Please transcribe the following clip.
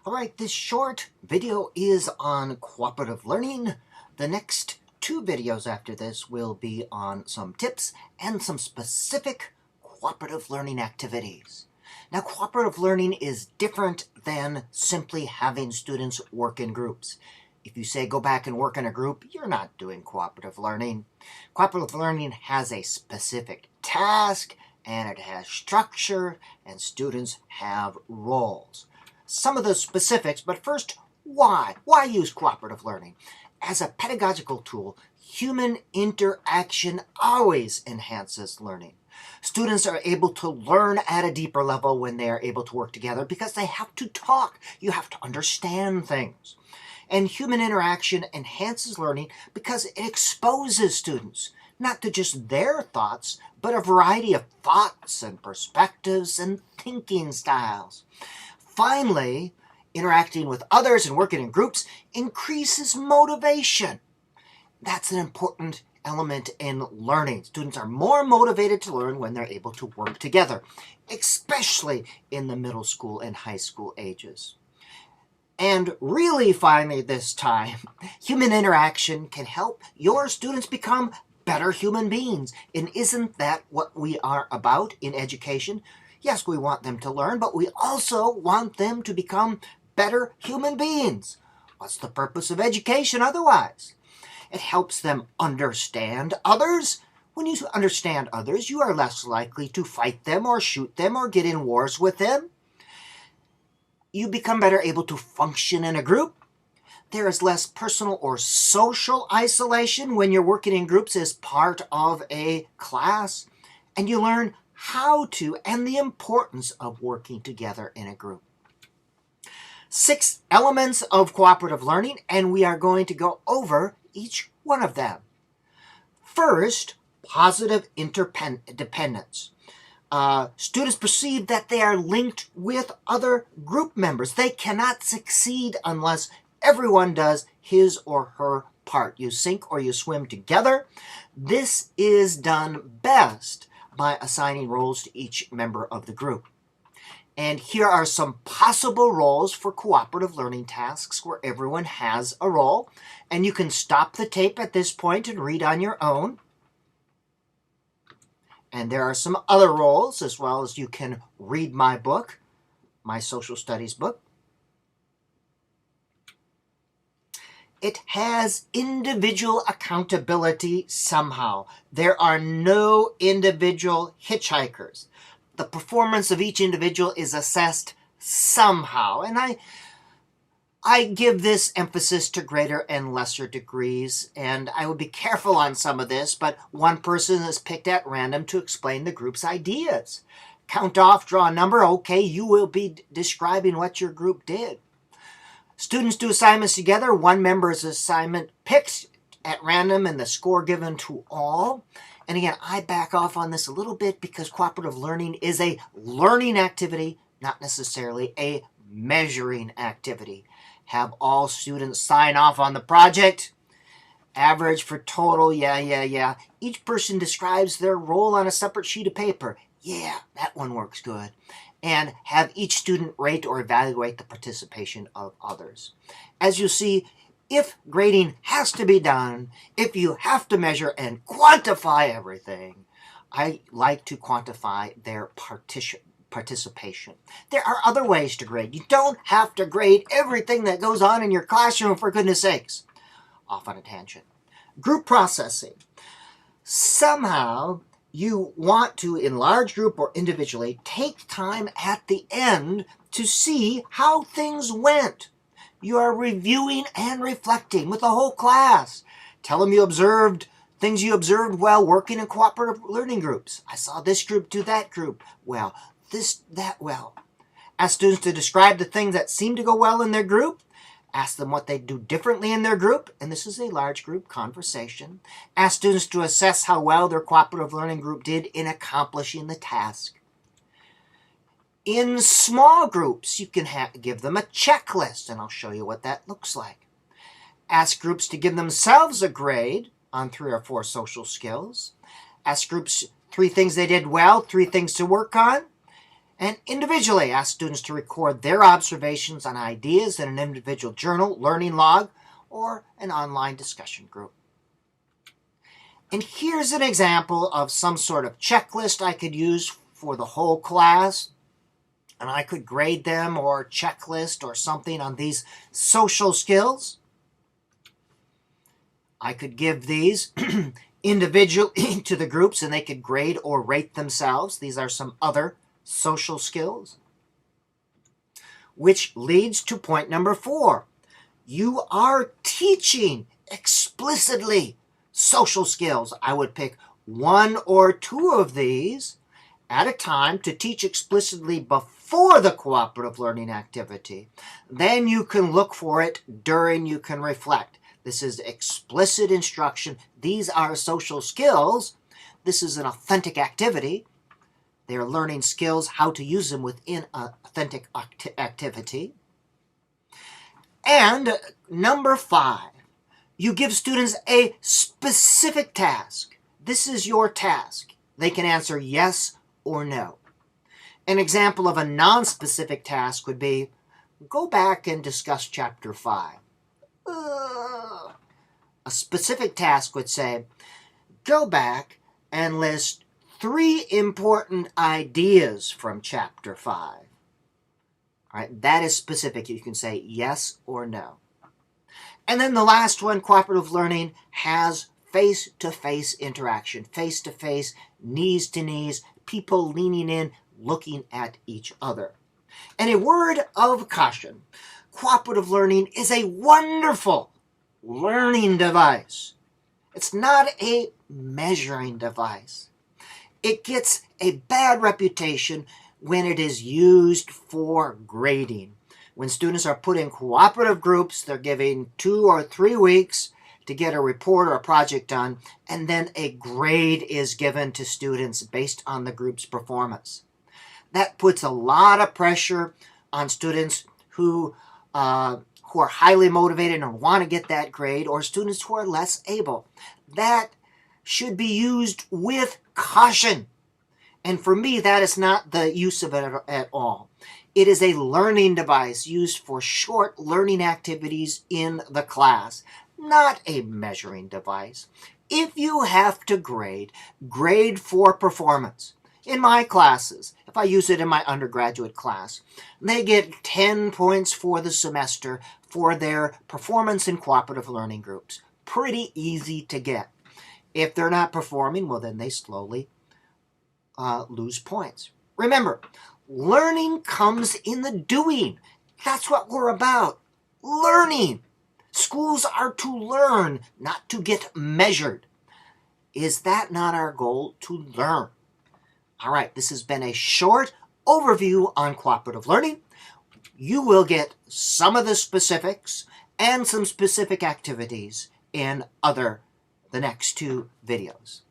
Alright, this short video is on cooperative learning. The next two videos after this will be on some tips and some specific cooperative learning activities. Now, cooperative learning is different than simply having students work in groups. If you say go back and work in a group, you're not doing cooperative learning. Cooperative learning has a specific task, and it has structure, and students have roles. Some of the specifics, but first, why? Why use cooperative learning? As a pedagogical tool, human interaction always enhances learning. Students are able to learn at a deeper level when they are able to work together because they have to talk. You have to understand things. And human interaction enhances learning because it exposes students, not to just their thoughts, but a variety of thoughts and perspectives and thinking styles. Finally, interacting with others and working in groups increases motivation. That's an important element in learning. Students are more motivated to learn when they're able to work together, especially in the middle school and high school ages. And really, finally this time, human interaction can help your students become better human beings. And isn't that what we are about in education? Yes, we want them to learn, but we also want them to become better human beings. What's the purpose of education otherwise? It helps them understand others. When you understand others, you are less likely to fight them or shoot them or get in wars with them. You become better able to function in a group. There is less personal or social isolation when you're working in groups as part of a class. And you learn how to and the importance of working together in a group. 6 elements of cooperative learning, and we are going to go over each one of them. First, positive interdependence. Students perceive that they are linked with other group members. They cannot succeed unless everyone does his or her part. You sink or you swim together. This is done best by assigning roles to each member of the group. And here are some possible roles for cooperative learning tasks where everyone has a role. And you can stop the tape at this point and read on your own. And there are some other roles, as well as you can read my book, my social studies book. It has individual accountability somehow. There are no individual hitchhikers. The performance of each individual is assessed somehow. And I give this emphasis to greater and lesser degrees, and I would be careful on some of this, but one person is picked at random to explain the group's ideas. Count off, draw a number, okay, you will be describing what your group did. Students do assignments together. One member's assignment picked at random and the score given to all. And again, I back off on this a little bit because cooperative learning is a learning activity, not necessarily a measuring activity. Have all students sign off on the project. Average for total, yeah. Each person describes their role on a separate sheet of paper. Yeah, that one works good. And have each student rate or evaluate the participation of others. As you see, if grading has to be done, if you have to measure and quantify everything, I like to quantify their participation. There are other ways to grade. You don't have to grade everything that goes on in your classroom, for goodness sakes. Off on a tangent. Group processing. Somehow, you want to, in large group or individually, take time at the end to see how things went. You are reviewing and reflecting with the whole class. Tell them you observed things you observed while working in cooperative learning groups. I saw this group do that group well, that well. Ask students to describe the things that seem to go well in their group. Ask them what they do differently in their group, and this is a large group conversation. Ask students to assess how well their cooperative learning group did in accomplishing the task. In small groups, you can give them a checklist, and I'll show you what that looks like. Ask groups to give themselves a grade on 3 or 4 social skills. Ask groups 3 things they did well, 3 things to work on. And individually, ask students to record their observations on ideas in an individual journal, learning log, or an online discussion group. And here's an example of some sort of checklist I could use for the whole class. And I could grade them or checklist or something on these social skills. I could give these individually to the groups and they could grade or rate themselves. These are some other social skills. Which leads to point number 4. You are teaching explicitly social skills. I would pick 1 or 2 of these at a time to teach explicitly before the cooperative learning activity. Then you can look for it during, you can reflect. This is explicit instruction. These are social skills. This is an authentic activity. They are learning skills, how to use them within an authentic activity. And number 5, you give students a specific task. This is your task. They can answer yes or no. An example of a non-specific task would be, go back and discuss chapter 5. A specific task would say, go back and list 3 important ideas from chapter 5. All right, that is specific. You can say yes or no. And then the last one, cooperative learning, has face-to-face interaction. Face-to-face, knees-to-knees, people leaning in, looking at each other. And a word of caution, cooperative learning is a wonderful learning device. It's not a measuring device. It gets a bad reputation when it is used for grading. When students are put in cooperative groups, they're given 2 or 3 weeks to get a report or a project done, and then a grade is given to students based on the group's performance. That puts a lot of pressure on students who are highly motivated and want to get that grade, or students who are less able. That should be used with caution. And for me, that is not the use of it at all. It is a learning device used for short learning activities in the class, not a measuring device. If you have to grade, grade for performance. In my classes, if I use it in my undergraduate class, they get 10 points for the semester for their performance in cooperative learning groups. Pretty easy to get. If they're not performing, well, then they slowly lose points. Remember, learning comes in the doing. That's what we're about. Learning. Schools are to learn, not to get measured. Is that not our goal? To learn. All right, this has been a short overview on cooperative learning. You will get some of the specifics and some specific activities in the next 2 videos.